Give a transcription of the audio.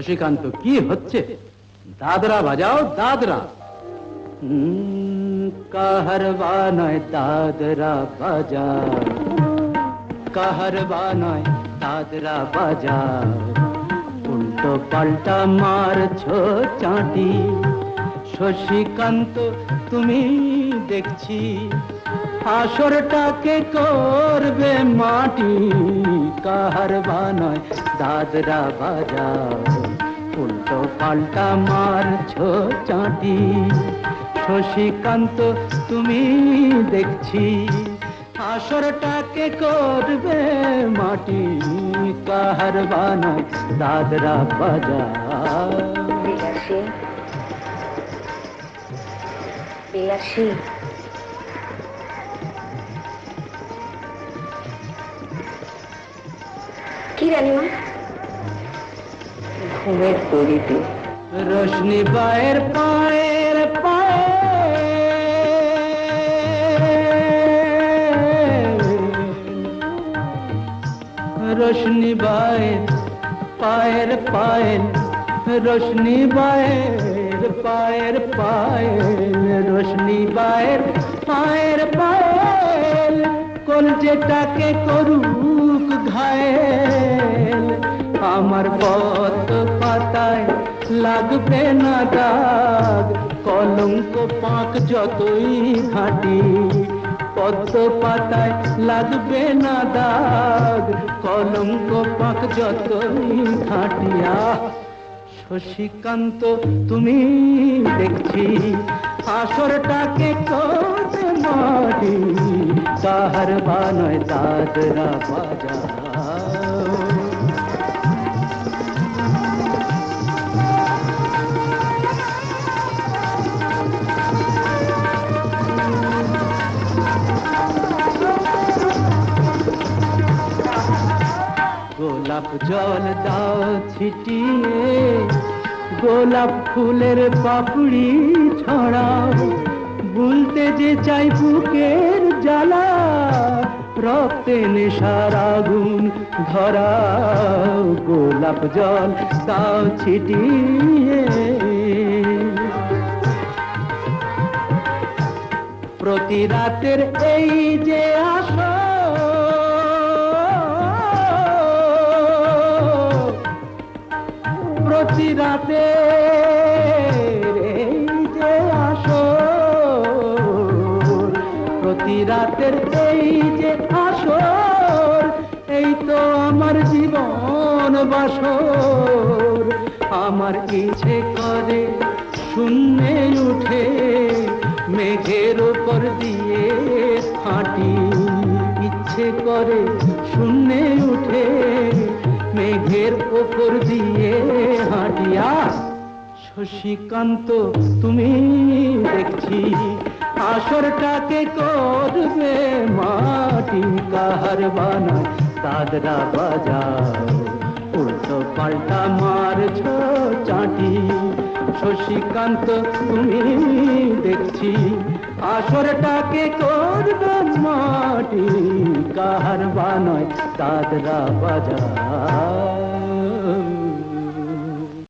শশীকান্ত, কি হচ্ছে? দাদরা বাজাও, দাদরা। কাহারবা নয় দাদরা বাজা, কাহারবা নয় দাদরা বাজা, উল্টো পাল্টা মারছো চাঁটি। শশীকান্ত, তুমি দেখছি আসরটাকে করবে মাটি। কাহারবা নয় দাদরা বাজা, উল্টো পাল্টা মারছো চাঁটি। শশীকান্ত, তুমি দেখছি আসরটাকে করবে মাটি। কাহারবা নয় দাদরা বাজা। বিলাসী, বিলাসী, কি রানীমা? ঘুমের পরিতে রোশনি বায়ের পায়ের পায়ে, রোশনি বায়ের পায়ের পায়েল, রোশনি বায়ের পায়ের পায়েল, রোশনি বায়ের পায়ের পায়েল, কলজেটাকে করুক ঘায়েল। আমার পদ্ম পাতায় লাগবে না দাগ, কলঙ্ক পাক যতই ঘাঁটি। পদ্ম পাতায় লাগবে না দাগ, কলঙ্ক পাক যতই ঘাঁটিয়া। শশীকান্ত, তুমি দেখছি আসরটাকে করবে মাটি। কাহারবা নয় দাদরা বাজা। গোলাপ জল দাও ছিটিয়ে, গোলাপ ফুলের পাপড়ি ছড়াও, ভুলতে যে চাই বুকের জ্বালা, রক্তে নেশার আগুন ধরাও। গোলাপ জল দাও ছিটিয়ে, প্রতি রাতের এই যে আসো, প্রতি রাতে এই যে আসর, প্রতি রাতের এই যে আসর, এই তো আমার জীবন বাসর। আমার ইচ্ছে করে শূন্যে উঠে মেঘের ওপর দিয়ে হাঁটি। ইচ্ছে করে শূন্যে উঠে মেঘের ওপর দিয়ে হাঁটিয়া। শশীকান্ত, তুমি দেখছি আসরটাকে করবে মাটি। কাহারবা নয় দাদরা বাজা, উল্টো পাল্টা মারছো চাঁটি। শশীকান্ত, তুমি দেখছি আসরটাকে করবে মাটি। কাহারবা নয় দাদরা বাজা।